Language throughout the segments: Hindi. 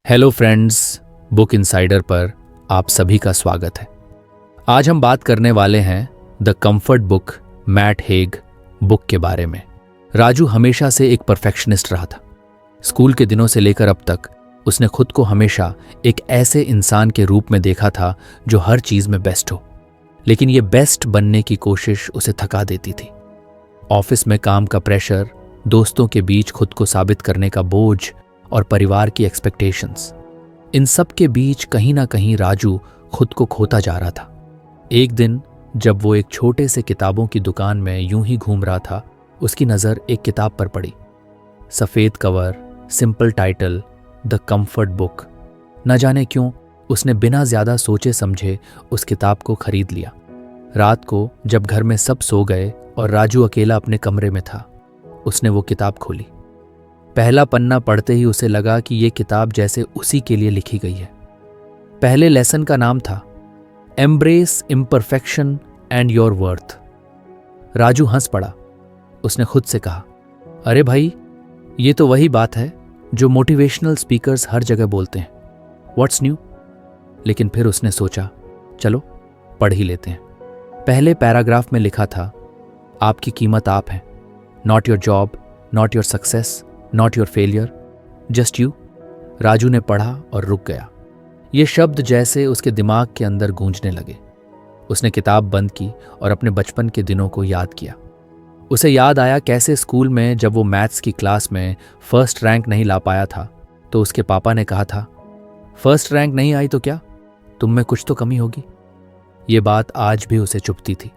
हेलो फ्रेंड्स, बुक इनसाइडर पर आप सभी का स्वागत है। आज हम बात करने वाले हैं the comfort book Matt Haig book के बारे में। राजू हमेशा से एक परफेक्शनिस्ट रहा था। स्कूल के दिनों से लेकर अब तक उसने खुद को हमेशा एक ऐसे इंसान के रूप में देखा था जो हर चीज में बेस्ट हो, लेकिन ये बेस्ट बनने की कोशिश उसे थका देती थी। ऑफिस में काम का प्रेशर, दोस्तों के बीच खुद को साबित करने का बोझ और परिवार की एक्सपेक्टेशंस, इन सब के बीच कहीं ना कहीं राजू खुद को खोता जा रहा था। एक दिन जब वो एक छोटे से किताबों की दुकान में यूं ही घूम रहा था, उसकी नज़र एक किताब पर पड़ी। सफ़ेद cover, simple title, the comfort book. न जाने क्यों उसने बिना ज़्यादा सोचे समझे उस किताब को खरीद लिया। रात को जब घर में सब सो गए और राजू अकेला अपने कमरे में था, उसने वो किताब खोली। पहला पन्ना पढ़ते ही उसे लगा कि ये किताब जैसे उसी के लिए लिखी गई है। पहले लेसन का नाम था embrace imperfection and your worth. Raju हंस पड़ा। उसने खुद से कहा, अरे भाई, ये तो वही बात है जो मोटिवेशनल स्पीकर्स हर जगह बोलते हैं। What's new? लेकिन फिर उसने सोचा, चलो पढ़ ही लेते हैं। पहले पैराग्राफ में लिखा था, आपकी कीमत आप हैं। Not your job, not your success, not your failure, just you. Raju ने पढ़ा और रुक गया। ये शब्द जैसे उसके दिमाग के अंदर गूंजने लगे। उसने किताब बंद की और अपने बचपन के दिनों को याद किया। उसे याद आया कैसे स्कूल में जब वो मैथ्स की क्लास में फर्स्ट रैंक नहीं ला पाया था, तो उसके पापा ने कहा था, फर्स्ट रैंक नहीं आई तो क्या, तुम में कुछ तो कमी होगी। ये बात आज भी उसे चुभती थी।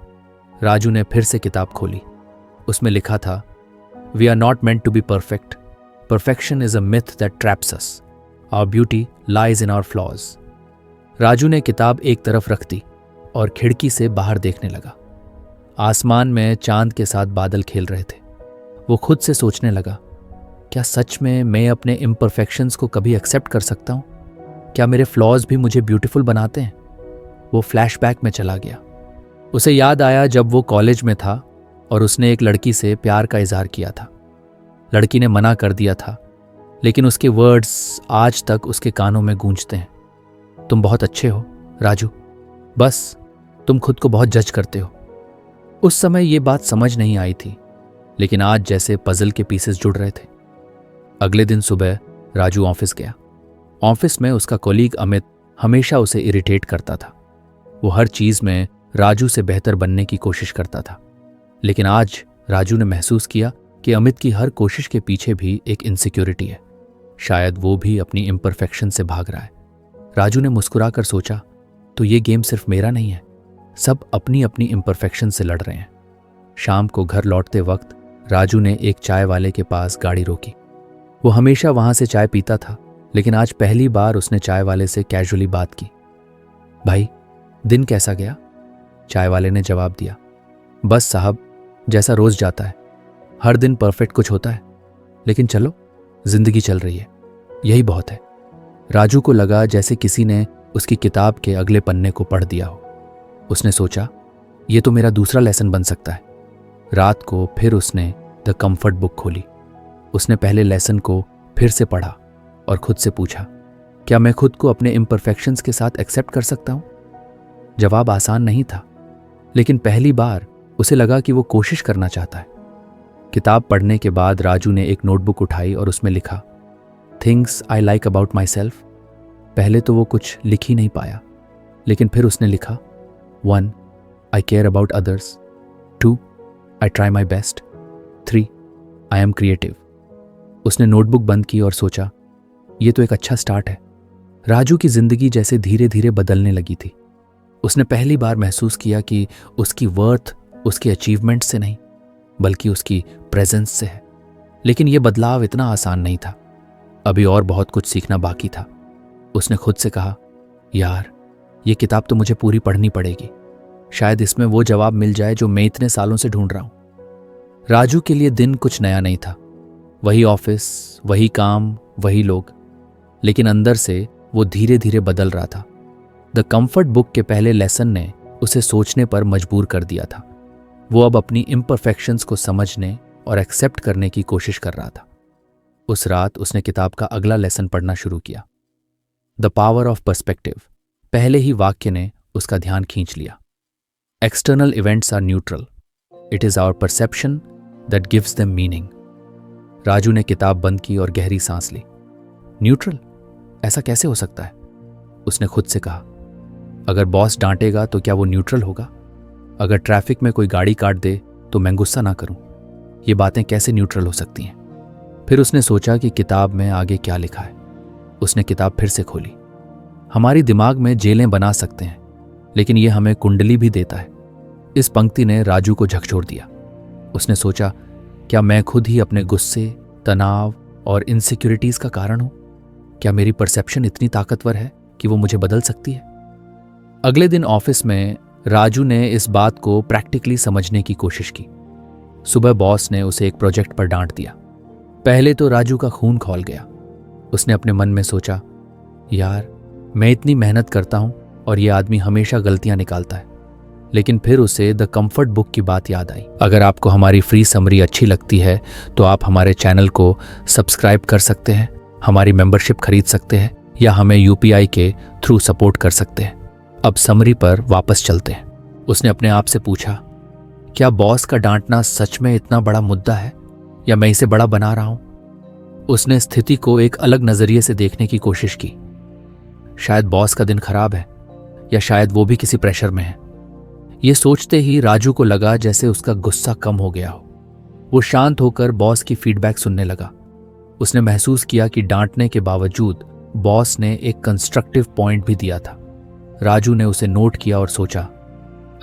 राजू ने फिर से किताब खोली। उसमें लिखा था, we are not meant to be perfect. Perfection is a myth that traps us. Our beauty lies in our flaws. Raju ने किताब एक तरफ रख दी और खिड़की से बाहर देखने लगा। आसमान में चांद के साथ बादल खेल रहे थे। वो खुद से सोचने लगा, क्या सच में मैं अपने इम्परफेक्शंस को कभी एक्सेप्ट कर सकता हूँ? क्या मेरे फ्लॉज भी मुझे ब्यूटीफुल बनाते हैं? वो फ्लैशबैक में चला गया। उसे याद आया जब वो कॉलेज में था और उसने एक लड़की से प्यार का इजहार किया था। लड़की ने मना कर दिया था, लेकिन उसके वर्ड्स आज तक उसके कानों में गूंजते हैं। तुम बहुत अच्छे हो राजू, बस तुम खुद को बहुत जज करते हो। उस समय ये बात समझ नहीं आई थी, लेकिन आज जैसे पजल के पीसेस जुड़ रहे थे। अगले दिन सुबह राजू ऑफिस गया। ऑफिस में उसका कोलीग अमित हमेशा उसे इरिटेट करता था। वो हर चीज में राजू से बेहतर बनने की कोशिश करता था, लेकिन आज राजू ने महसूस किया कि अमित की हर कोशिश के पीछे भी एक इनसिक्योरिटी है। शायद वो भी अपनी इम्परफेक्शन से भाग रहा है। राजू ने मुस्कुराकर सोचा, तो ये गेम सिर्फ मेरा नहीं है, सब अपनी अपनी इम्परफेक्शन से लड़ रहे हैं। शाम को घर लौटते वक्त राजू ने एक चाय वाले के पास गाड़ी रोकी। वो हमेशा वहां से चाय पीता था, लेकिन आज पहली बार उसने चाय वाले से कैजुअली बात की। भाई, दिन कैसा गया? चाय वाले ने जवाब दिया, बस साहब, जैसा रोज जाता है। हर दिन परफेक्ट कुछ होता है, लेकिन चलो, जिंदगी चल रही है, यही बहुत है। राजू को लगा जैसे किसी ने उसकी किताब के अगले पन्ने को पढ़ दिया हो। उसने सोचा, ये तो मेरा दूसरा लेसन बन सकता है। रात को फिर उसने द कंफर्ट बुक खोली। उसने पहले लेसन को फिर से पढ़ा और खुद से पूछा, क्या मैं खुद को अपने इम्परफेक्शंस के साथ एक्सेप्ट कर सकता हूं? जवाब आसान नहीं था, लेकिन पहली बार उसे लगा कि वो कोशिश करना चाहता है। किताब पढ़ने के बाद राजू ने एक नोटबुक उठाई और उसमें लिखा, things I like about my self. पहले तो वो कुछ लिख ही नहीं पाया, लेकिन फिर उसने लिखा, 1. I care about others. 2. I try my best. 3. I am creative. उसने नोटबुक बंद की और सोचा, ये तो एक अच्छा स्टार्ट है। राजू की जिंदगी जैसे धीरे धीरे बदलने लगी थी। उसने पहली बार महसूस किया कि उसकी वर्थ उसके अचीवमेंट से नहीं, बल्कि उसकी प्रेजेंस से है। लेकिन यह बदलाव इतना आसान नहीं था। अभी और बहुत कुछ सीखना बाकी था। उसने खुद से कहा, यार, ये किताब तो मुझे पूरी पढ़नी पड़ेगी। शायद इसमें वो जवाब मिल जाए जो मैं इतने सालों से ढूंढ रहा हूं। राजू के लिए दिन कुछ नया नहीं था। वही ऑफिस, वही काम, वही लोग, लेकिन अंदर से वो धीरे धीरे बदल रहा था। द कंफर्ट बुक के पहले लेसन ने उसे सोचने पर मजबूर कर दिया था। वो अब अपनी इम्परफेक्शंस को समझने और एक्सेप्ट करने की कोशिश कर रहा था। उस रात उसने किताब का अगला लेसन पढ़ना शुरू किया। The power of perspective. पहले ही वाक्य ने उसका ध्यान खींच लिया। External events are neutral, it is our perception that gives them meaning. Raju ने किताब बंद की और गहरी सांस ली। न्यूट्रल? ऐसा कैसे हो सकता है? उसने खुद से कहा। अगर बॉस डांटेगा तो क्या वो न्यूट्रल होगा? अगर ट्रैफिक में कोई गाड़ी काट दे तो मैं गुस्सा ना करूं? ये बातें कैसे न्यूट्रल हो सकती हैं? फिर उसने सोचा कि किताब में आगे क्या लिखा है। उसने किताब फिर से खोली। हमारी दिमाग में जेलें बना सकते हैं, लेकिन ये हमें कुंडली भी देता है। इस पंक्ति ने राजू को झकझोर दिया। उसने सोचा, क्या मैं खुद ही अपने गुस्से, तनाव और इनसिक्योरिटीज का कारण हूं? क्या मेरी परसेप्शन इतनी ताकतवर है कि वो मुझे बदल सकती है? अगले दिन ऑफिस में राजू ने इस बात को प्रैक्टिकली समझने की कोशिश की। सुबह बॉस ने उसे एक प्रोजेक्ट पर डांट दिया। पहले तो राजू का खून खौल गया। उसने अपने मन में सोचा, यार मैं इतनी मेहनत करता हूं और ये आदमी हमेशा गलतियां निकालता है। लेकिन फिर उसे द कंफर्ट बुक की बात याद आई। अगर आपको हमारी फ्री समरी अच्छी लगती है तो आप हमारे चैनल को सब्सक्राइब कर सकते हैं, हमारी मेंबरशिप खरीद सकते हैं या हमें यूपीआई के थ्रू सपोर्ट कर सकते हैं। अब समरी पर वापस चलते हैं। उसने अपने आप से पूछा, क्या बॉस का डांटना सच में इतना बड़ा मुद्दा है या मैं इसे बड़ा बना रहा हूं? उसने स्थिति को एक अलग नजरिए से देखने की कोशिश की। शायद बॉस का दिन खराब है या शायद वो भी किसी प्रेशर में है। ये सोचते ही राजू को लगा जैसे उसका गुस्सा कम हो गया हो। वो शांत होकर बॉस की फीडबैक सुनने लगा। उसने महसूस किया कि डांटने के बावजूद बॉस ने एक कंस्ट्रक्टिव पॉइंट भी दिया था। राजू ने उसे नोट किया और सोचा,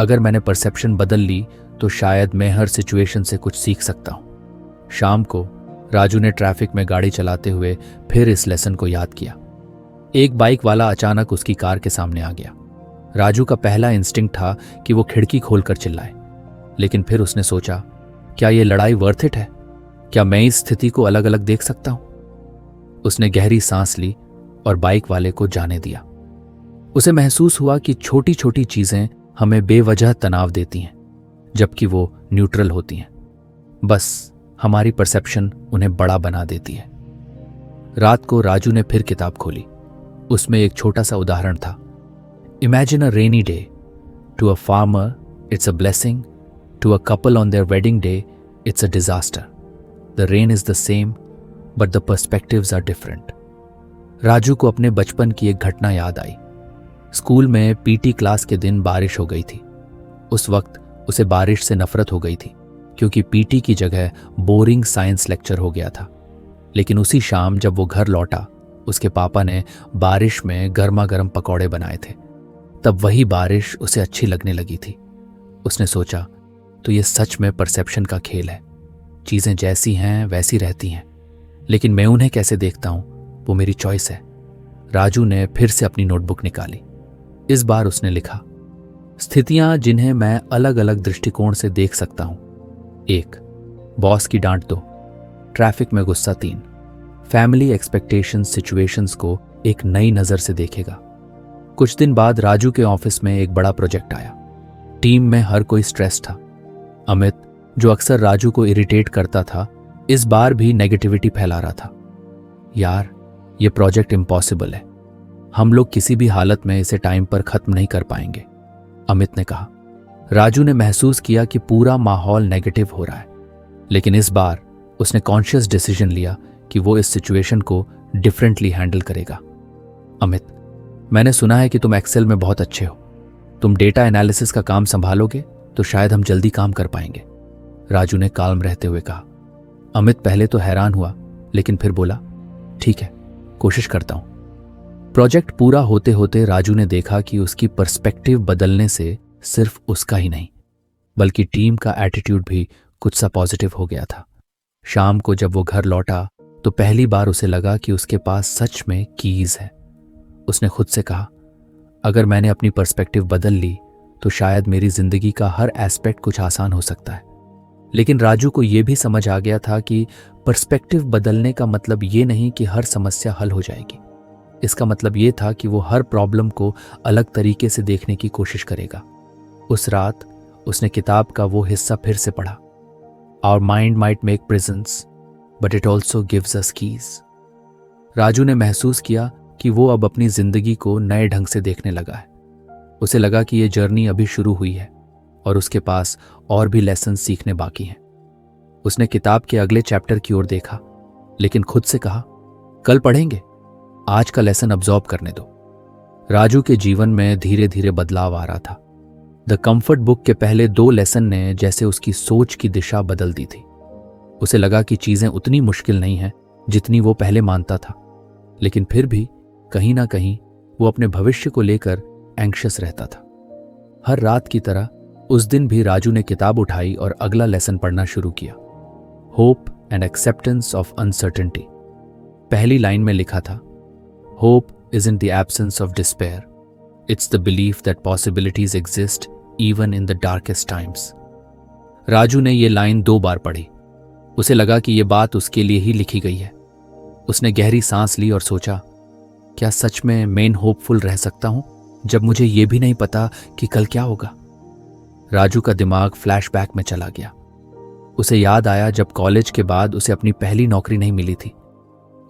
अगर मैंने परसेप्शन बदल ली तो शायद मैं हर सिचुएशन से कुछ सीख सकता हूं। शाम को राजू ने ट्रैफिक में गाड़ी चलाते हुए फिर इस लेसन को याद किया। एक बाइक वाला अचानक उसकी कार के सामने आ गया। राजू का पहला इंस्टिंक्ट था कि वो खिड़की खोलकर चिल्लाए, लेकिन फिर उसने सोचा, क्या ये लड़ाई वर्थ इट है? क्या मैं इस स्थिति को अलग अलग देख सकता हूं? उसने गहरी सांस ली और बाइक वाले को जाने दिया। उसे महसूस हुआ कि छोटी छोटी चीजें हमें बेवजह तनाव देती हैं, जबकि वो न्यूट्रल होती हैं। बस हमारी परसेप्शन उन्हें बड़ा बना देती है। रात को राजू ने फिर किताब खोली। उसमें एक छोटा सा उदाहरण था। Imagine a rainy day. To a farmer it's a blessing, to a couple on their wedding day it's a disaster. The rain is the same but the perspectives are different. Raju को अपने बचपन की एक घटना याद आई। स्कूल में पीटी क्लास के दिन बारिश हो गई थी। उस वक्त उसे बारिश से नफरत हो गई थी, क्योंकि पीटी की जगह बोरिंग साइंस लेक्चर हो गया था। लेकिन उसी शाम जब वो घर लौटा, उसके पापा ने बारिश में गर्मा गर्म पकौड़े बनाए थे। तब वही बारिश उसे अच्छी लगने लगी थी। उसने सोचा, तो ये सच में परसेप्शन का खेल है। चीजें जैसी हैं वैसी रहती हैं, लेकिन मैं उन्हें कैसे देखता हूं वो मेरी चॉइस है। राजू ने फिर से अपनी नोटबुक निकाली। इस बार उसने लिखा, स्थितियां जिन्हें मैं अलग अलग दृष्टिकोण से देख सकता हूं। 1, बॉस की डांट 2, ट्रैफिक में गुस्सा 3, फैमिली एक्सपेक्टेशंस सिचुएशंस को एक नई नजर से देखेगा। कुछ दिन बाद राजू के ऑफिस में एक बड़ा प्रोजेक्ट आया। टीम में हर कोई स्ट्रेस था। अमित, जो अक्सर राजू को इरिटेट करता था, इस बार भी नेगेटिविटी फैला रहा था। यार, ये प्रोजेक्ट इम्पॉसिबल है। हम लोग किसी भी हालत में इसे टाइम पर खत्म नहीं कर पाएंगे, अमित ने कहा। राजू ने महसूस किया कि पूरा माहौल नेगेटिव हो रहा है, लेकिन इस बार उसने कॉन्शियस डिसीजन लिया कि वो इस सिचुएशन को डिफरेंटली हैंडल करेगा। अमित, मैंने सुना है कि तुम एक्सेल में बहुत अच्छे हो। तुम डेटा एनालिसिस का काम संभालोगे तो शायद हम जल्दी काम कर पाएंगे, राजू ने काल्म रहते हुए कहा। अमित पहले तो हैरान हुआ, लेकिन फिर बोला, ठीक है, कोशिश करता हूं। प्रोजेक्ट पूरा होते होते राजू ने देखा कि उसकी पर्सपेक्टिव बदलने से सिर्फ उसका ही नहीं, बल्कि टीम का एटीट्यूड भी कुछ सा पॉजिटिव हो गया था। शाम को जब वो घर लौटा तो पहली बार उसे लगा कि उसके पास सच में कीज है। उसने खुद से कहा, अगर मैंने अपनी पर्सपेक्टिव बदल ली तो शायद मेरी जिंदगी का हर एस्पेक्ट कुछ आसान हो सकता है। लेकिन राजू को यह भी समझ आ गया था कि पर्सपेक्टिव बदलने का मतलब ये नहीं कि हर समस्या हल हो जाएगी। इसका मतलब ये था कि वो हर प्रॉब्लम को अलग तरीके से देखने की कोशिश करेगा। उस रात उसने किताब का वो हिस्सा फिर से पढ़ा। Our mind might make prisons but it also gives us keys. Raju ने महसूस किया कि वो अब अपनी जिंदगी को नए ढंग से देखने लगा है। उसे लगा कि ये जर्नी अभी शुरू हुई है और उसके पास और भी लेसन सीखने बाकी हैं। उसने किताब के अगले चैप्टर की ओर देखा, लेकिन खुद से कहा, कल पढ़ेंगे, आज का लेसन अब्जॉर्ब करने दो। राजू के जीवन में धीरे धीरे बदलाव आ रहा था। द कंफर्ट बुक के पहले 2 लेसन ने जैसे उसकी सोच की दिशा बदल दी थी। उसे लगा कि चीजें उतनी मुश्किल नहीं हैं जितनी वो पहले मानता था, लेकिन फिर भी कहीं ना कहीं वो अपने भविष्य को लेकर एंग्शियस रहता था। हर रात की तरह उस दिन भी राजू ने किताब उठाई और अगला लेसन पढ़ना शुरू किया, hope and acceptance of uncertainty. पहली लाइन में लिखा था, hope isn't the absence of despair. It's the belief that possibilities exist even in the darkest times. Raju ने ये लाइन 2 बार पढ़ी। उसे लगा कि ये बात उसके लिए ही लिखी गई है। उसने गहरी सांस ली और सोचा, क्या सच में मैं होपफुल रह सकता हूं जब मुझे ये भी नहीं पता कि कल क्या होगा? राजू का दिमाग फ्लैशबैक में चला गया। उसे याद आया जब कॉलेज के बाद उसे अपनी पहली नौकरी नहीं मिली थी।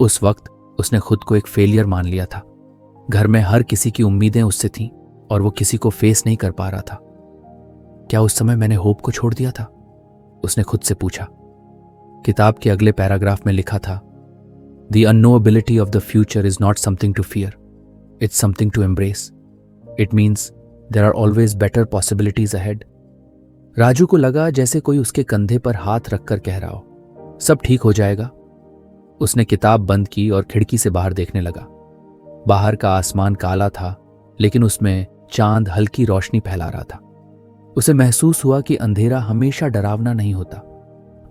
उस वक्त उसने खुद को एक फेलियर मान लिया था। घर में हर किसी की उम्मीदें उससे थीं और वो किसी को फेस नहीं कर पा रहा था। क्या उस समय मैंने होप को छोड़ दिया था? उसने खुद से पूछा। किताब के अगले पैराग्राफ में लिखा था, The unknowability of the future is not something to fear. It's something to embrace. It means there are always better possibilities ahead. Raju को लगा जैसे कोई उसके कंधे पर हाथ रखकर कह रहा हो, सब ठीक हो जाएगा। उसने किताब बंद की और खिड़की से बाहर देखने लगा। बाहर का आसमान काला था, लेकिन उसमें चांद हल्की रोशनी फैला रहा था। उसे महसूस हुआ कि अंधेरा हमेशा डरावना नहीं होता,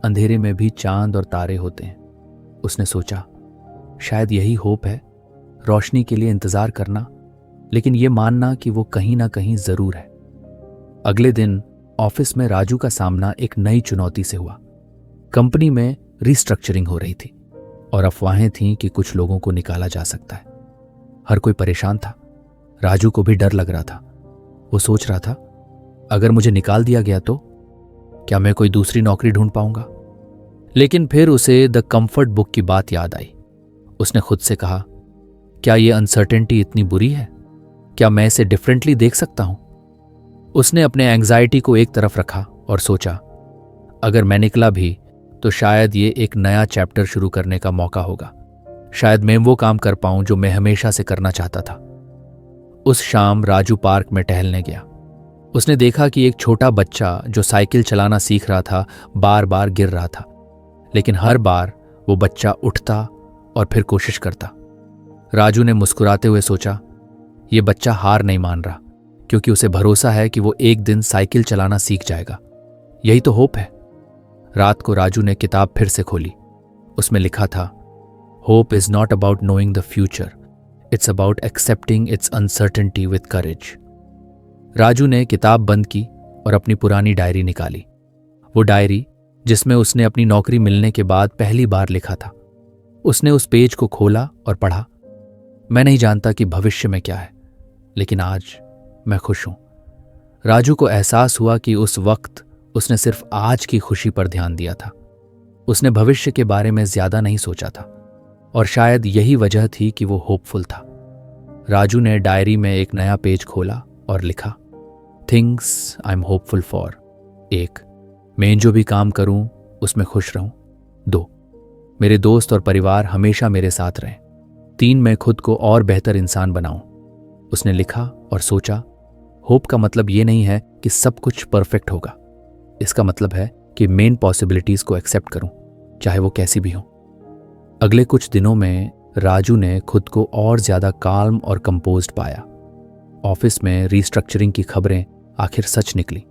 अंधेरे में भी चांद और तारे होते हैं। उसने सोचा, शायद यही होप है, रोशनी के लिए इंतजार करना, लेकिन यह मानना कि वो कहीं ना कहीं जरूर है। अगले दिन ऑफिस में राजू का सामना एक नई चुनौती से हुआ। कंपनी में रिस्ट्रक्चरिंग हो रही थी और अफवाहें थीं कि कुछ लोगों को निकाला जा सकता है। हर कोई परेशान था। राजू को भी डर लग रहा था। वो सोच रहा था, अगर मुझे निकाल दिया गया तो क्या मैं कोई दूसरी नौकरी ढूंढ पाऊंगा? लेकिन फिर उसे द कंफर्ट बुक की बात याद आई। उसने खुद से कहा, क्या ये अनसर्टेनिटी इतनी बुरी है? क्या मैं इसे डिफरेंटली देख सकता हूं? उसने अपने एंग्जाइटी को एक तरफ रखा और सोचा, अगर मैं निकला भी तो शायद ये एक नया चैप्टर शुरू करने का मौका होगा। शायद मैं वो काम कर पाऊं जो मैं हमेशा से करना चाहता था। उस शाम राजू पार्क में टहलने गया। उसने देखा कि एक छोटा बच्चा जो साइकिल चलाना सीख रहा था बार बार गिर रहा था, लेकिन हर बार वो बच्चा उठता और फिर कोशिश करता। राजू ने मुस्कुराते हुए सोचा, ये बच्चा हार नहीं मान रहा, क्योंकि उसे भरोसा है कि वो एक दिन साइकिल चलाना सीख जाएगा। यही तो होप है। रात को राजू ने किताब फिर से खोली। उसमें लिखा था, hope is not about knowing the future, it's about accepting it's uncertainty with courage. Raju ने किताब बंद की और अपनी पुरानी डायरी निकाली। वो डायरी जिसमें उसने अपनी नौकरी मिलने के बाद पहली बार लिखा था। उसने उस पेज को खोला और पढ़ा, मैं नहीं जानता कि भविष्य में क्या है, लेकिन आज मैं खुश हूं। राजू को एहसास हुआ कि उस वक्त उसने सिर्फ आज की खुशी पर ध्यान दिया था। उसने भविष्य के बारे में ज्यादा नहीं सोचा था, और शायद यही वजह थी कि वो होपफुल था। राजू ने डायरी में एक नया पेज खोला और लिखा, things I am hopeful for. 1, मैं जो भी काम करूं उसमें खुश रहूं। 2, मेरे दोस्त और परिवार हमेशा मेरे साथ रहें। 3, मैं खुद को और बेहतर इंसान बनाऊं। उसने लिखा और सोचा, होप का मतलब ये नहीं है कि सब कुछ परफेक्ट होगा। इसका मतलब है कि मेन पॉसिबिलिटीज को एक्सेप्ट करूं, चाहे वो कैसी भी हो। अगले कुछ दिनों में राजू ने खुद को और ज्यादा काल्म और कंपोज्ड पाया। ऑफिस में रीस्ट्रक्चरिंग की खबरें आखिर सच निकली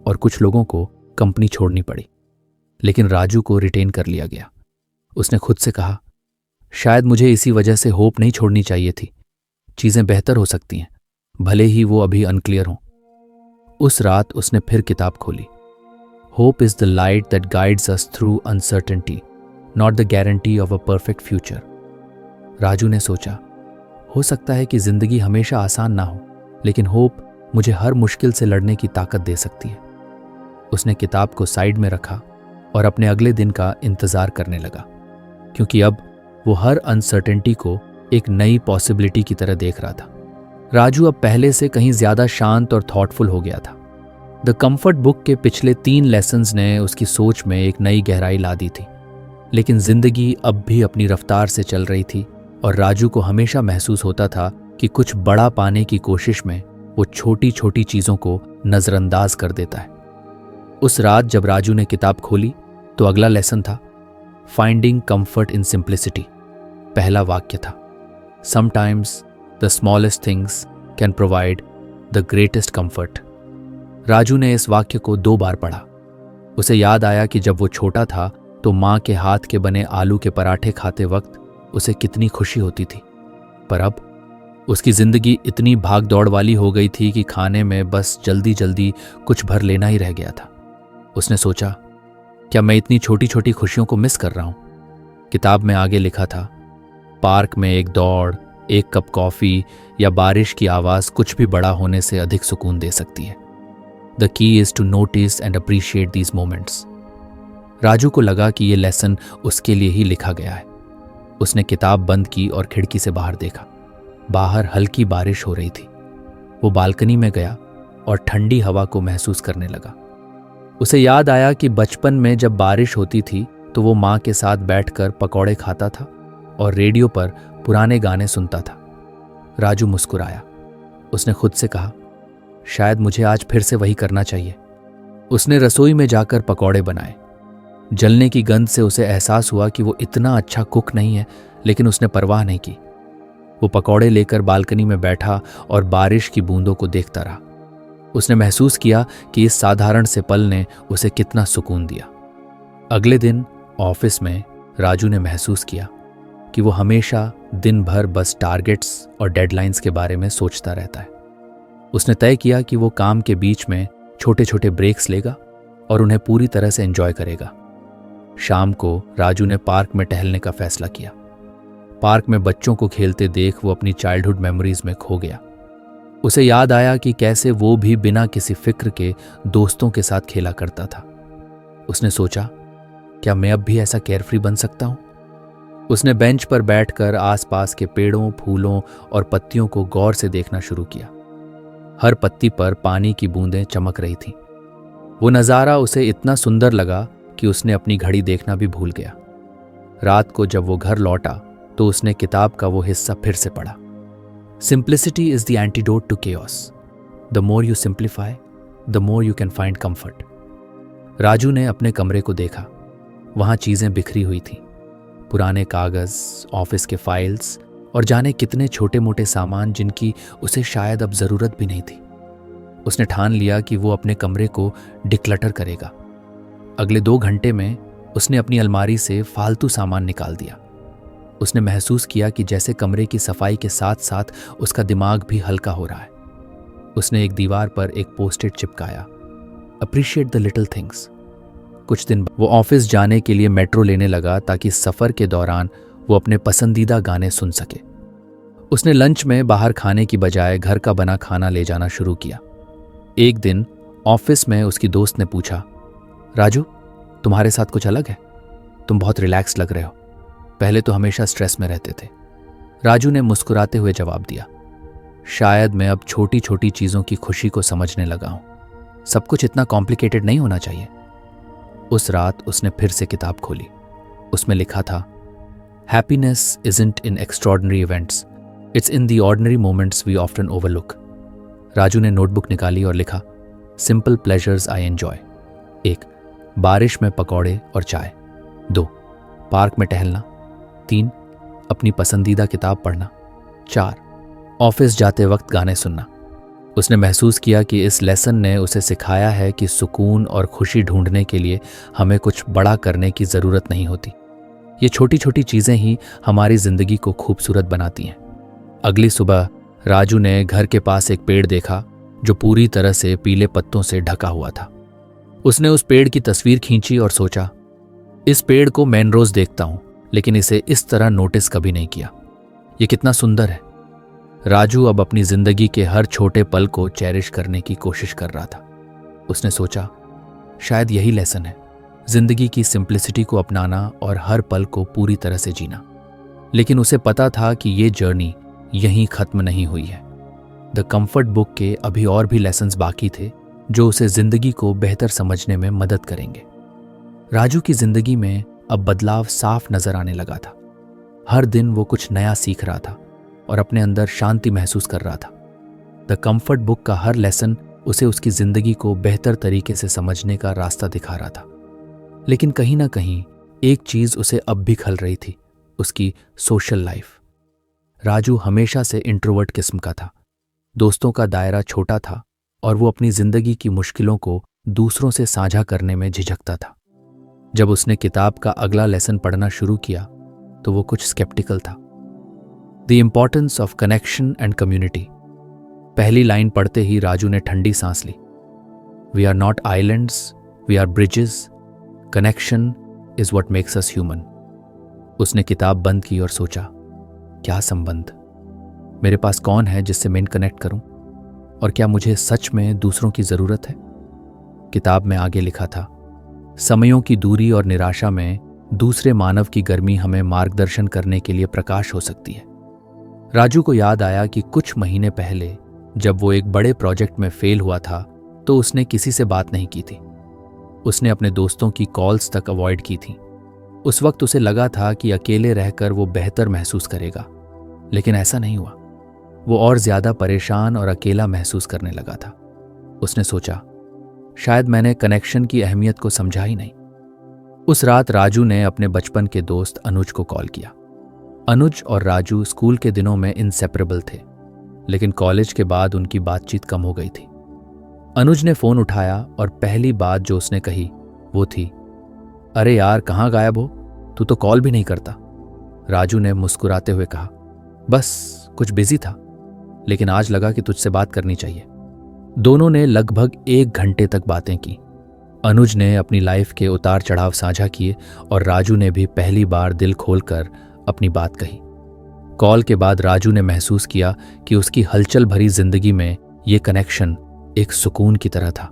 और कुछ लोगों को कंपनी छोड़नी पड़ी, लेकिन राजू को रिटेन कर लिया गया। उसने खुद से कहा, शायद मुझे इसी वजह से होप नहीं छोड़नी चाहिए थी। चीजें बेहतर हो सकती हैं, भले ही वो अभी अनक्लियर हों। उस रात उसने फिर किताब खोली। Hope is the light that guides us through uncertainty, not the guarantee of a perfect future. Raju ने सोचा, हो सकता है कि जिंदगी हमेशा आसान ना हो, लेकिन होप मुझे हर मुश्किल से लड़ने की ताकत दे सकती है। उसने किताब को साइड में रखा और अपने अगले दिन का इंतजार करने लगा, क्योंकि अब वो हर अनसर्टेनिटी को एक नई पॉसिबिलिटी की तरह देख रहा था। राजू अब पहले से कहीं ज्यादा शांत और थॉटफुल हो गया था। द कंफर्ट बुक के पिछले 3 लेसन्स ने उसकी सोच में एक नई गहराई ला दी थी, लेकिन जिंदगी अब भी अपनी रफ्तार से चल रही थी और राजू को हमेशा महसूस होता था कि कुछ बड़ा पाने की कोशिश में वो छोटी छोटी चीजों को नजरअंदाज कर देता है। उस रात जब राजू ने किताब खोली तो अगला लेसन था फाइंडिंग कंफर्ट इन सिंप्लिसिटी। पहला वाक्य था, sometimes the smallest things can provide the greatest comfort. Raju ने इस वाक्य को 2 बार पढ़ा। उसे याद आया कि जब वो छोटा था तो माँ के हाथ के बने आलू के पराठे खाते वक्त उसे कितनी खुशी होती थी, पर अब उसकी जिंदगी इतनी भाग दौड़ वाली हो गई थी कि खाने में बस जल्दी जल्दी कुछ भर लेना ही रह गया था। उसने सोचा, क्या मैं इतनी छोटी छोटी खुशियों को मिस कर रहा हूं? किताब में आगे लिखा था, पार्क में एक दौड़, एक कप कॉफी या बारिश की आवाज कुछ भी बड़ा होने से अधिक सुकून दे सकती है। The key is to notice and appreciate these moments. Raju को लगा कि यह लेसन उसके लिए ही लिखा गया है। उसने किताब बंद की और खिड़की से बाहर देखा। बाहर हल्की बारिश हो रही थी। वो बालकनी में गया और ठंडी हवा को महसूस करने लगा। उसे याद आया कि बचपन में जब बारिश होती थी तो वो माँ के साथ बैठकर पकौड़े खाता था और रेडियो पर पुराने गाने सुनता था। राजू मुस्कुराया। उसने खुद से कहा, शायद मुझे आज फिर से वही करना चाहिए। उसने रसोई में जाकर पकौड़े बनाए। जलने की गंध से उसे एहसास हुआ कि वो इतना अच्छा कुक नहीं है, लेकिन उसने परवाह नहीं की। वो पकौड़े लेकर बालकनी में बैठा और बारिश की बूंदों को देखता रहा। उसने महसूस किया कि इस साधारण से पल ने उसे कितना सुकून दिया। अगले दिन ऑफिस में राजू ने महसूस किया कि वो हमेशा दिन भर बस टारगेट्स और डेडलाइंस के बारे में सोचता रहता है। उसने तय किया कि वो काम के बीच में छोटे छोटे ब्रेक्स लेगा और उन्हें पूरी तरह से एंजॉय करेगा। शाम को राजू ने पार्क में टहलने का फैसला किया। पार्क में बच्चों को खेलते देख वो अपनी चाइल्डहुड मेमोरीज में खो गया। उसे याद आया कि कैसे वो भी बिना किसी फिक्र के दोस्तों के साथ खेला करता था। उसने सोचा, क्या मैं अब भी ऐसा केयरफ्री बन सकता हूं? उसने बेंच पर बैठकर आसपास के पेड़ों, फूलों और पत्तियों को गौर से देखना शुरू किया। हर पत्ती पर पानी की बूंदें चमक रही थीं। वो नज़ारा उसे इतना सुंदर लगा कि उसने अपनी घड़ी देखना भी भूल गया। रात को जब वो घर लौटा तो उसने किताब का वो हिस्सा फिर से पढ़ा। Simplicity is the antidote to chaos. The more you simplify, the more you can find comfort. Raju ने अपने कमरे को देखा। वहां चीजें बिखरी हुई थीं। पुराने कागज, ऑफिस के फाइल्स और जाने कितने छोटे मोटे सामान जिनकी उसे शायद अब जरूरत भी नहीं थी। उसने ठान लिया कि वो अपने कमरे को डिक्लटर करेगा। अगले 2 घंटे में उसने अपनी अलमारी से फालतू सामान निकाल दिया। उसने महसूस किया कि जैसे कमरे की सफाई के साथ साथ उसका दिमाग भी हल्का हो रहा है। उसने एक दीवार पर एक पोस्ट-इट चिपकाया, अप्रिशिएट द लिटिल थिंग्स। कुछ दिन बाद वो ऑफिस जाने के लिए मेट्रो लेने लगा ताकि सफर के दौरान वो अपने पसंदीदा गाने सुन सके। उसने लंच में बाहर खाने की बजाय घर का बना खाना ले जाना शुरू किया। एक दिन ऑफिस में उसकी दोस्त ने पूछा, राजू, तुम्हारे साथ कुछ अलग है? तुम बहुत रिलैक्स लग रहे हो। पहले तो हमेशा स्ट्रेस में रहते थे। राजू ने मुस्कुराते हुए जवाब दिया, शायद मैं अब छोटी छोटी चीजों की खुशी को समझने लगा हूं। सब कुछ इतना कॉम्प्लिकेटेड नहीं होना चाहिए। उस रात उसने फिर से किताब खोली। उसमें लिखा था, happiness isn't in extraordinary events, it's in the ordinary moments we often overlook. Raju ने नोटबुक निकाली और लिखा, सिंपल प्लेजर्स आई एंजॉय। 1. बारिश में पकौड़े और चाय। 2. पार्क में टहलना। 3. अपनी पसंदीदा किताब पढ़ना। 4. ऑफिस जाते वक्त गाने सुनना। उसने महसूस किया कि इस लेसन ने उसे सिखाया है कि सुकून और खुशी ढूंढने के लिए हमें कुछ बड़ा करने की ज़रूरत नहीं होती। ये छोटी छोटी चीज़ें ही हमारी ज़िंदगी को खूबसूरत बनाती हैं। अगली सुबह राजू ने घर के पास एक पेड़ देखा जो पूरी तरह से पीले पत्तों से ढका हुआ था। उसने उस पेड़ की तस्वीर खींची और सोचा, इस पेड़ को मैं रोज देखता हूं, लेकिन इसे इस तरह नोटिस कभी नहीं किया। ये कितना सुंदर है। राजू अब अपनी जिंदगी के हर छोटे पल को चेरिश करने की कोशिश कर रहा था। उसने सोचा, शायद यही लेसन है, जिंदगी की सिंप्लिसिटी को अपनाना और हर पल को पूरी तरह से जीना। लेकिन उसे पता था कि ये जर्नी यहीं खत्म नहीं हुई है। द कंफर्ट बुक के अभी और भी लेसन्स बाकी थे जो उसे जिंदगी को बेहतर समझने में मदद करेंगे। राजू की जिंदगी में अब बदलाव साफ नजर आने लगा था। हर दिन वो कुछ नया सीख रहा था और अपने अंदर शांति महसूस कर रहा था। द कंफर्ट बुक का हर लेसन उसे उसकी जिंदगी को बेहतर तरीके से समझने का रास्ता दिखा रहा था। लेकिन कहीं ना कहीं एक चीज उसे अब भी खल रही थी, उसकी सोशल लाइफ। राजू हमेशा से इंट्रोवर्ट किस्म का था। दोस्तों का दायरा छोटा था और वो अपनी जिंदगी की मुश्किलों को दूसरों से साझा करने में झिझकता था। जब उसने किताब का अगला लेसन पढ़ना शुरू किया तो वो कुछ स्केप्टिकल था। The importance of connection and community. पहली लाइन पढ़ते ही राजू ने ठंडी सांस ली। We are not islands, we are bridges. Connection is what makes us human. उसने किताब बंद की और सोचा, क्या संबंध? मेरे पास कौन है जिससे मैं कनेक्ट करूं? और क्या मुझे सच में दूसरों की जरूरत है? किताब में आगे लिखा था, समयों की दूरी और निराशा में दूसरे मानव की गर्मी हमें मार्गदर्शन करने के लिए प्रकाश हो सकती है। राजू को याद आया कि कुछ महीने पहले जब वो एक बड़े प्रोजेक्ट में फेल हुआ था तो उसने किसी से बात नहीं की थी। उसने अपने दोस्तों की कॉल्स तक अवॉइड की थी। उस वक्त उसे लगा था कि अकेले रहकर वो बेहतर महसूस करेगा, लेकिन ऐसा नहीं हुआ। वो और ज्यादा परेशान और अकेला महसूस करने लगा था। उसने सोचा, शायद मैंने कनेक्शन की अहमियत को समझा ही नहीं। उस रात राजू ने अपने बचपन के दोस्त अनुज को कॉल किया। अनुज और राजू स्कूल के दिनों में इंसेपरेबल थे, लेकिन कॉलेज के बाद उनकी बातचीत कम हो गई थी। अनुज ने फोन उठाया और पहली बात जो उसने कही वो थी, अरे यार, कहाँ गायब हो? तू तो कॉल भी नहीं करता। राजू ने मुस्कुराते हुए कहा, बस कुछ बिजी था, लेकिन आज लगा कि तुझसे बात करनी चाहिए। दोनों ने लगभग 1 घंटे तक बातें की। अनुज ने अपनी लाइफ के उतार चढ़ाव साझा किए और राजू ने भी पहली बार दिल खोलकर अपनी बात कही। कॉल के बाद राजू ने महसूस किया कि उसकी हलचल भरी जिंदगी में ये कनेक्शन एक सुकून की तरह था।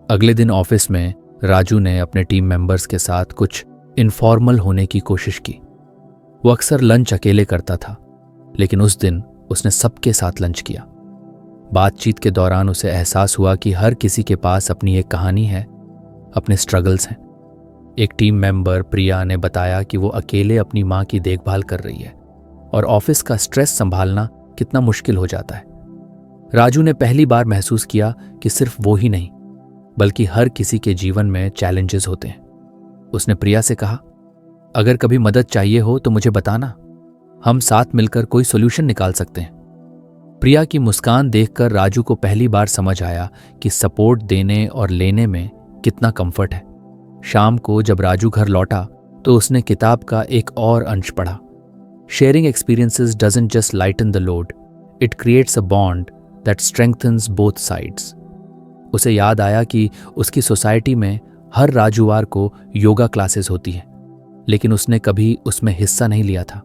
अगले दिन ऑफिस में राजू ने अपने टीम मेंबर्स के साथ कुछ इनफॉर्मल होने की कोशिश की। वो अक्सर लंच अकेले करता था, लेकिन उस दिन उसने सबके साथ लंच किया। बातचीत के दौरान उसे एहसास हुआ कि हर किसी के पास अपनी एक कहानी है, अपने स्ट्रगल्स हैं। एक टीम मेंबर प्रिया ने बताया कि वो अकेले अपनी माँ की देखभाल कर रही है और ऑफिस का स्ट्रेस संभालना कितना मुश्किल हो जाता है। राजू ने पहली बार महसूस किया कि सिर्फ वो ही नहीं, बल्कि हर किसी के जीवन में चैलेंजेस होते हैं। उसने प्रिया से कहा, अगर कभी मदद चाहिए हो तो मुझे बताना, हम साथ मिलकर कोई सॉल्यूशन निकाल सकते हैं। प्रिया की मुस्कान देखकर राजू को पहली बार समझ आया कि सपोर्ट देने और लेने में कितना कंफर्ट है। शाम को जब राजू घर लौटा तो उसने किताब का एक और अंश पढ़ा। Sharing experiences doesn't just lighten the load, it creates a bond that strengthens both sides. उसे याद आया कि उसकी सोसाइटी में हर राजूवार को योगा क्लासेस होती हैं, लेकिन उसने कभी उसमें हिस्सा नहीं लिया था।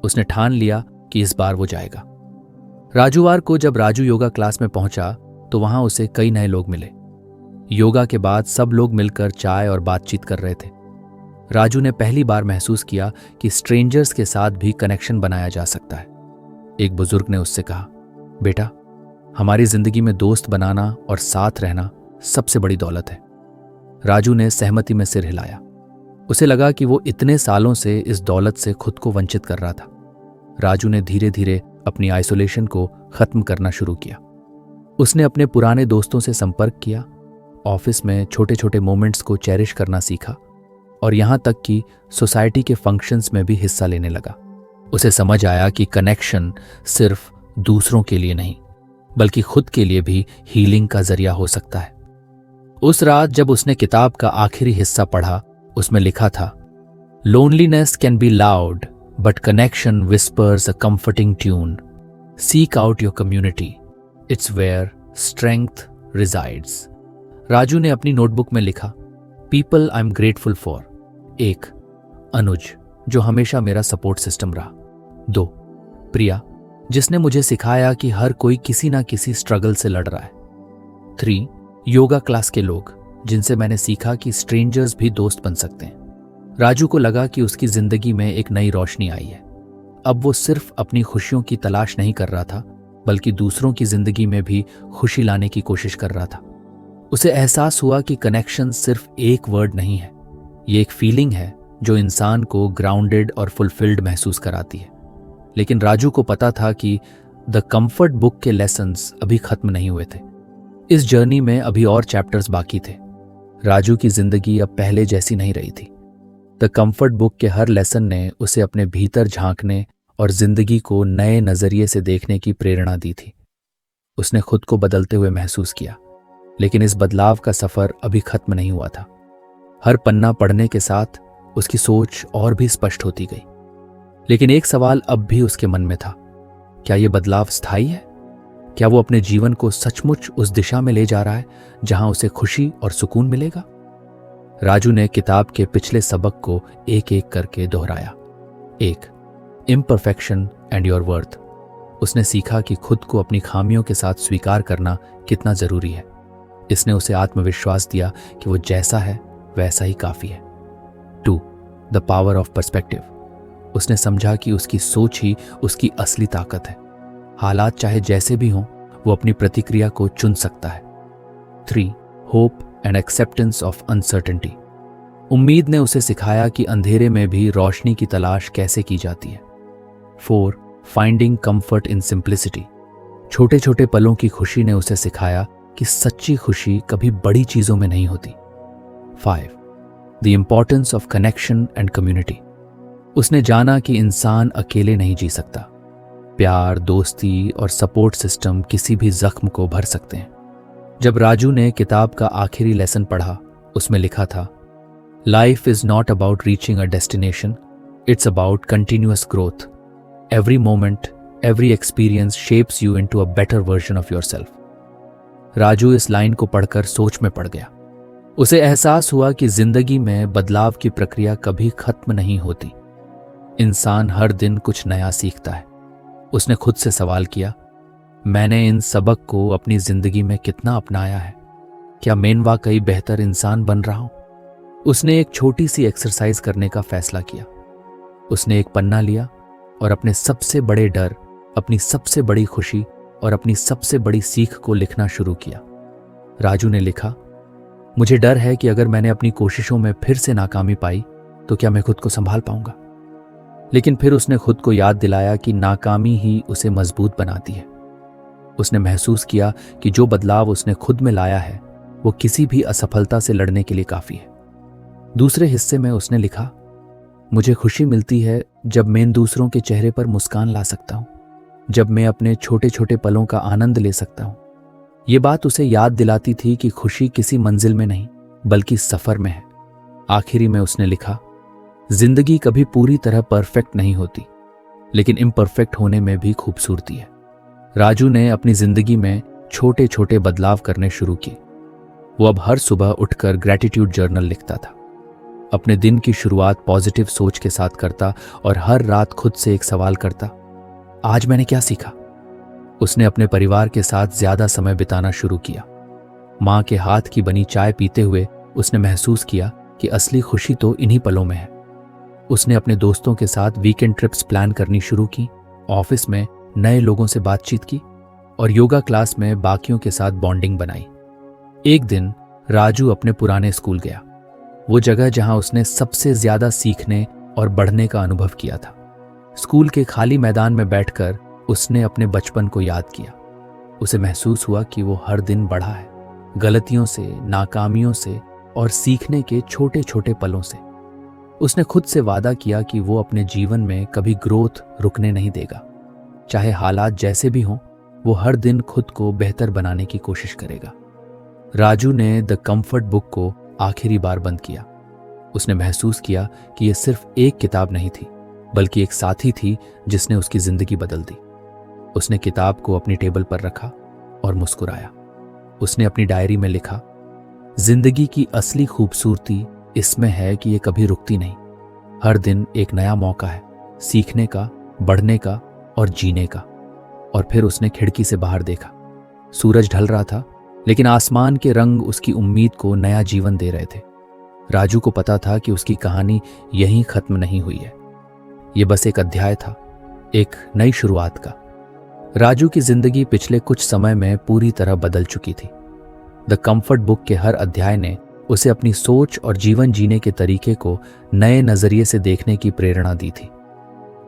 उसने ठान लिया कि इस बार वो जाएगा। राजूवार को जब राजू योगा क्लास में पहुंचा तो वहां उसे कई नए लोग मिले। योगा के बाद सब लोग मिलकर चाय और बातचीत कर रहे थे। राजू ने पहली बार महसूस किया कि स्ट्रेंजर्स के साथ भी कनेक्शन बनाया जा सकता है। एक बुजुर्ग ने उससे कहा, बेटा, हमारी जिंदगी में दोस्त बनाना और साथ रहना सबसे बड़ी दौलत है। राजू ने सहमति में सिर हिलाया। उसे लगा कि वो इतने सालों से इस दौलत से खुद को वंचित कर रहा था। राजू ने धीरे धीरे अपनी आइसोलेशन को खत्म करना शुरू किया। उसने अपने पुराने दोस्तों से संपर्क किया, ऑफिस में छोटे छोटे मोमेंट्स को चेरिश करना सीखा और यहां तक कि सोसाइटी के फंक्शंस में भी हिस्सा लेने लगा। उसे समझ आया कि कनेक्शन सिर्फ दूसरों के लिए नहीं, बल्कि खुद के लिए भी हीलिंग का जरिया हो सकता है। उस रात जब उसने किताब का आखिरी हिस्सा पढ़ा, उसमें लिखा था, loneliness can be loud but connection whispers a comforting tune. Seek out your community, it's where strength resides. Raju ने अपनी नोटबुक में लिखा, people I am grateful for. 1. Anuj, जो हमेशा मेरा सपोर्ट सिस्टम रहा। 2. प्रिया, जिसने मुझे सिखाया कि हर कोई किसी ना किसी स्ट्रगल से लड़ रहा है। 3. योगा क्लास के लोग, जिनसे मैंने सीखा कि स्ट्रेंजर्स भी दोस्त बन सकते हैं। राजू को लगा कि उसकी जिंदगी में एक नई रोशनी आई है। अब वो सिर्फ अपनी खुशियों की तलाश नहीं कर रहा था, बल्कि दूसरों की जिंदगी में भी खुशी लाने की कोशिश कर रहा था। उसे एहसास हुआ कि कनेक्शन सिर्फ एक वर्ड नहीं है, ये एक फीलिंग है जो इंसान को ग्राउंडेड और फुलफिल्ड महसूस कराती है। लेकिन राजू को पता था कि द कंफर्ट बुक के लेसन्स अभी खत्म नहीं हुए थे। इस जर्नी में अभी और चैप्टर्स बाकी थे। राजू की जिंदगी अब पहले जैसी नहीं रही थी। द कंफर्ट बुक के हर लेसन ने उसे अपने भीतर झांकने और जिंदगी को नए नजरिए से देखने की प्रेरणा दी थी। उसने खुद को बदलते हुए महसूस किया, लेकिन इस बदलाव का सफर अभी खत्म नहीं हुआ था। हर पन्ना पढ़ने के साथ उसकी सोच और भी स्पष्ट होती गई। लेकिन एक सवाल अब भी उसके मन में था, क्या यह बदलाव स्थायी है? क्या वो अपने जीवन को सचमुच उस दिशा में ले जा रहा है जहां उसे खुशी और सुकून मिलेगा? राजू ने किताब के पिछले सबक को एक एक करके दोहराया। 1. Imperfection and your worth. उसने सीखा कि खुद को अपनी खामियों के साथ स्वीकार करना कितना जरूरी है। इसने उसे आत्मविश्वास दिया कि वो जैसा है वैसा ही काफी है। 2. The power of perspective. उसने समझा कि उसकी सोच ही उसकी असली ताकत है। हालात चाहे जैसे भी हों, वो अपनी प्रतिक्रिया को चुन सकता है। 3. Hope and acceptance of uncertainty. उम्मीद ने उसे सिखाया कि अंधेरे में भी रोशनी की तलाश कैसे की जाती है। 4. Finding comfort in simplicity. छोटे छोटे पलों की खुशी ने उसे सिखाया कि सच्ची खुशी कभी बड़ी चीजों में नहीं होती। 5. The importance of connection and community. उसने जाना कि इंसान अकेले नहीं जी सकता। प्यार, दोस्ती और सपोर्ट सिस्टम किसी भी जख्म को भर सकते हैं। जब राजू ने किताब का आखिरी लेसन पढ़ा, उसमें लिखा था, life is not about reaching a destination, it's about continuous growth. Every moment, every experience shapes you into a better version of yourself. Raju इस लाइन को पढ़कर सोच में पड़ गया। उसे एहसास हुआ कि जिंदगी में बदलाव की प्रक्रिया कभी खत्म नहीं होती। इंसान हर दिन कुछ नया सीखता है। उसने खुद से सवाल किया, मैंने इन सबक को अपनी जिंदगी में कितना अपनाया है? क्या मैं वाकई बेहतर इंसान बन रहा हूं? उसने एक छोटी सी एक्सरसाइज करने का फैसला किया। उसने एक पन्ना लिया और अपने सबसे बड़े डर, अपनी सबसे बड़ी खुशी और अपनी सबसे बड़ी सीख को लिखना शुरू किया। राजू ने लिखा, मुझे डर है कि अगर मैंने अपनी कोशिशों में फिर से नाकामी पाई तो क्या मैं खुद को संभाल पाऊंगा? लेकिन फिर उसने खुद को याद दिलाया कि नाकामी ही उसे मजबूत बनाती है। उसने महसूस किया कि जो बदलाव उसने खुद में लाया है वो किसी भी असफलता से लड़ने के लिए काफी है। दूसरे हिस्से में उसने लिखा, मुझे खुशी मिलती है जब मैं दूसरों के चेहरे पर मुस्कान ला सकता हूं, जब मैं अपने छोटे छोटे पलों का आनंद ले सकता हूं। ये बात उसे याद दिलाती थी कि खुशी किसी मंजिल में नहीं बल्कि सफर में है। आखिरी में उसने लिखा, जिंदगी कभी पूरी तरह परफेक्ट नहीं होती, लेकिन इम्परफेक्ट होने में भी खूबसूरती है। राजू ने अपनी जिंदगी में छोटे छोटे बदलाव करने शुरू किए। वो अब हर सुबह उठकर ग्रैटिट्यूड जर्नल लिखता था, अपने दिन की शुरुआत पॉजिटिव सोच के साथ करता और हर रात खुद से एक सवाल करता, आज मैंने क्या सीखा? उसने अपने परिवार के साथ ज्यादा समय बिताना शुरू किया। माँ के हाथ की बनी चाय पीते हुए उसने महसूस किया कि असली खुशी तो इन्हीं पलों में है। उसने अपने दोस्तों के साथ वीकेंड ट्रिप्स प्लान करनी शुरू की, ऑफिस में नए लोगों से बातचीत की और योगा क्लास में बाकियों के साथ बॉन्डिंग बनाई। एक दिन राजू अपने पुराने स्कूल गया, वो जगह जहां उसने सबसे ज्यादा सीखने और बढ़ने का अनुभव किया था। स्कूल के खाली मैदान में बैठकर उसने अपने बचपन को याद किया। उसे महसूस हुआ कि वो हर दिन बढ़ा है, गलतियों से, नाकामियों से और सीखने के छोटे छोटे पलों से। उसने खुद से वादा किया कि वो अपने जीवन में कभी ग्रोथ रुकने नहीं देगा। चाहे हालात जैसे भी हों, वो हर दिन खुद को बेहतर बनाने की कोशिश करेगा। राजू ने द कंफर्ट बुक को आखिरी बार बंद किया। उसने महसूस किया कि यह सिर्फ एक किताब नहीं थी, बल्कि एक साथी थी जिसने उसकी जिंदगी बदल दी। उसने किताब को अपनी टेबल पर रखा और मुस्कुराया। उसने अपनी डायरी में लिखा, जिंदगी की असली खूबसूरती इसमें है कि ये कभी रुकती नहीं। हर दिन एक नया मौका है सीखने का, बढ़ने का और जीने का। और फिर उसने खिड़की से बाहर देखा। सूरज ढल रहा था, लेकिन आसमान के रंग उसकी उम्मीद को नया जीवन दे रहे थे। राजू को पता था कि उसकी कहानी यहीं खत्म नहीं हुई है। ये बस एक अध्याय था, एक नई शुरुआत का। राजू की जिंदगी पिछले कुछ समय में पूरी तरह बदल चुकी थी। द कंफर्ट बुक के हर अध्याय ने उसे अपनी सोच और जीवन जीने के तरीके को नए नजरिए से देखने की प्रेरणा दी थी।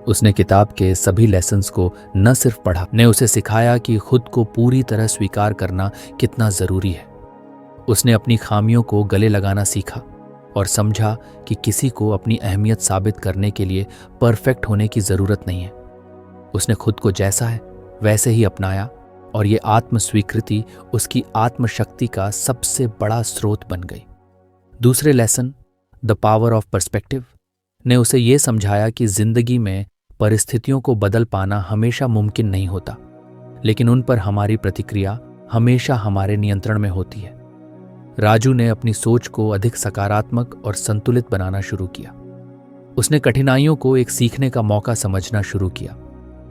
उसने किताब के सभी लेसन्स को न सिर्फ पढ़ा, ने उसे सिखाया कि खुद को पूरी तरह स्वीकार करना कितना जरूरी है। उसने अपनी खामियों को गले लगाना सीखा और समझा कि किसी को अपनी अहमियत साबित करने के लिए परफेक्ट होने की जरूरत नहीं है। उसने खुद को जैसा है वैसे ही अपनाया और ये आत्म स्वीकृति उसकी आत्मशक्ति का सबसे बड़ा स्रोत बन गई। दूसरे lesson, the power of perspective, ने उसे ये समझाया कि जिंदगी में परिस्थितियों को बदल पाना हमेशा मुमकिन नहीं होता, लेकिन उन पर हमारी प्रतिक्रिया हमेशा हमारे नियंत्रण में होती है। राजू ने अपनी सोच को अधिक सकारात्मक और संतुलित बनाना शुरू किया। उसने कठिनाइयों को एक सीखने का मौका समझना शुरू किया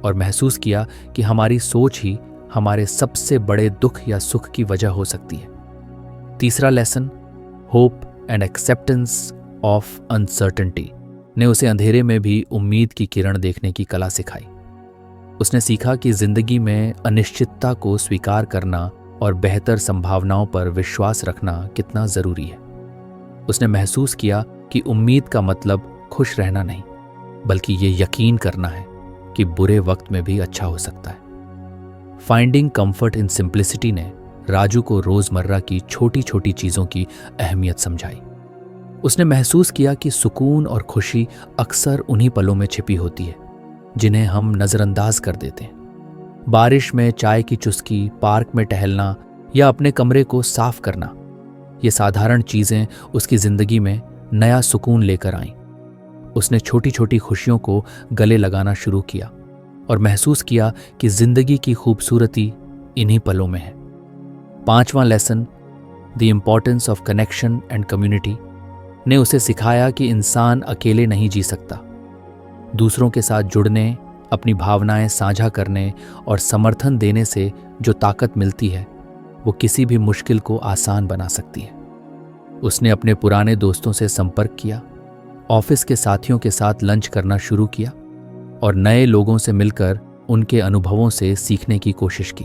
और महसूस किया कि हमारी सोच ही हमारे सबसे बड़े दुख या सुख की वजह हो सकती है। तीसरा lesson, hope and acceptance of uncertainty, ने उसे अंधेरे में भी उम्मीद की किरण देखने की कला सिखाई। उसने सीखा कि जिंदगी में अनिश्चितता को स्वीकार करना और बेहतर संभावनाओं पर विश्वास रखना कितना जरूरी है। उसने महसूस किया कि उम्मीद का मतलब खुश रहना नहीं, बल्कि ये यकीन करना है कि बुरे वक्त में भी अच्छा हो सकता है। फाइंडिंग कंफर्ट इन सिंप्लिसिटी ने राजू को रोजमर्रा की छोटी छोटी चीजों की अहमियत समझाई। उसने महसूस किया कि सुकून और खुशी अक्सर उन्हीं पलों में छिपी होती है जिन्हें हम नजरअंदाज कर देते हैं। बारिश में चाय की चुस्की, पार्क में टहलना या अपने कमरे को साफ करना, ये साधारण चीजें उसकी जिंदगी में नया सुकून लेकर आईं। उसने छोटी छोटी खुशियों को गले लगाना शुरू किया और महसूस किया कि जिंदगी की खूबसूरती इन्हीं पलों में है। पांचवां lesson, the importance of connection and community, ने उसे सिखाया कि इंसान अकेले नहीं जी सकता। दूसरों के साथ जुड़ने, अपनी भावनाएं साझा करने और समर्थन देने से जो ताकत मिलती है वो किसी भी मुश्किल को आसान बना सकती है। उसने अपने पुराने दोस्तों से संपर्क किया, ऑफिस के साथियों के साथ लंच करना शुरू किया और नए लोगों से मिलकर उनके अनुभवों से सीखने की कोशिश की।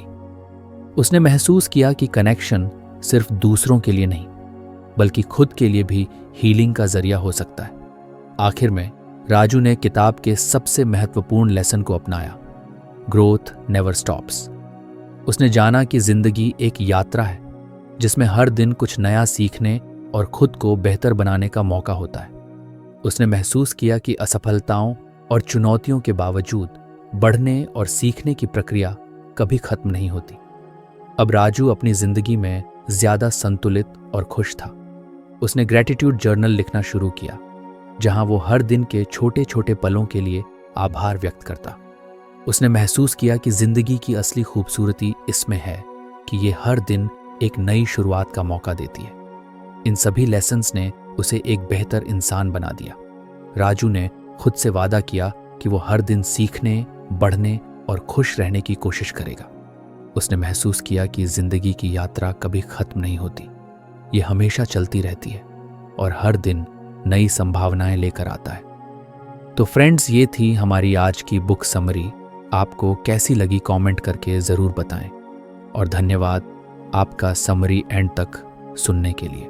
उसने महसूस किया कि कनेक्शन सिर्फ दूसरों के लिए नहीं, बल्कि खुद के लिए भी हीलिंग का जरिया हो सकता है। आखिर में राजू ने किताब के सबसे महत्वपूर्ण लेसन को अपनाया, ग्रोथ नेवर स्टॉप्स। उसने जाना कि जिंदगी एक यात्रा है जिसमें हर दिन कुछ नया सीखने और खुद को बेहतर बनाने का मौका होता है। उसने महसूस किया कि असफलताओं और चुनौतियों के बावजूद बढ़ने और सीखने की प्रक्रिया कभी खत्म नहीं होती। अब राजू अपनी जिंदगी में ज्यादा संतुलित और खुश था। उसने ग्रेटिट्यूड जर्नल लिखना शुरू किया, जहां वो हर दिन के छोटे छोटे पलों के लिए आभार व्यक्त करता। उसने महसूस किया कि जिंदगी की असली खूबसूरती इसमें है कि ये हर दिन एक नई शुरुआत का मौका देती है। इन सभी लेसन्स ने उसे एक बेहतर इंसान बना दिया। राजू ने खुद से वादा किया कि वो हर दिन सीखने, बढ़ने और खुश रहने की कोशिश करेगा। उसने महसूस किया कि जिंदगी की यात्रा कभी खत्म नहीं होती, ये हमेशा चलती रहती है और हर दिन नई संभावनाएं लेकर आता है। तो फ्रेंड्स, ये थी हमारी आज की बुक समरी। आपको कैसी लगी कमेंट करके ज़रूर बताएं और धन्यवाद आपका समरी एंड तक सुनने के लिए।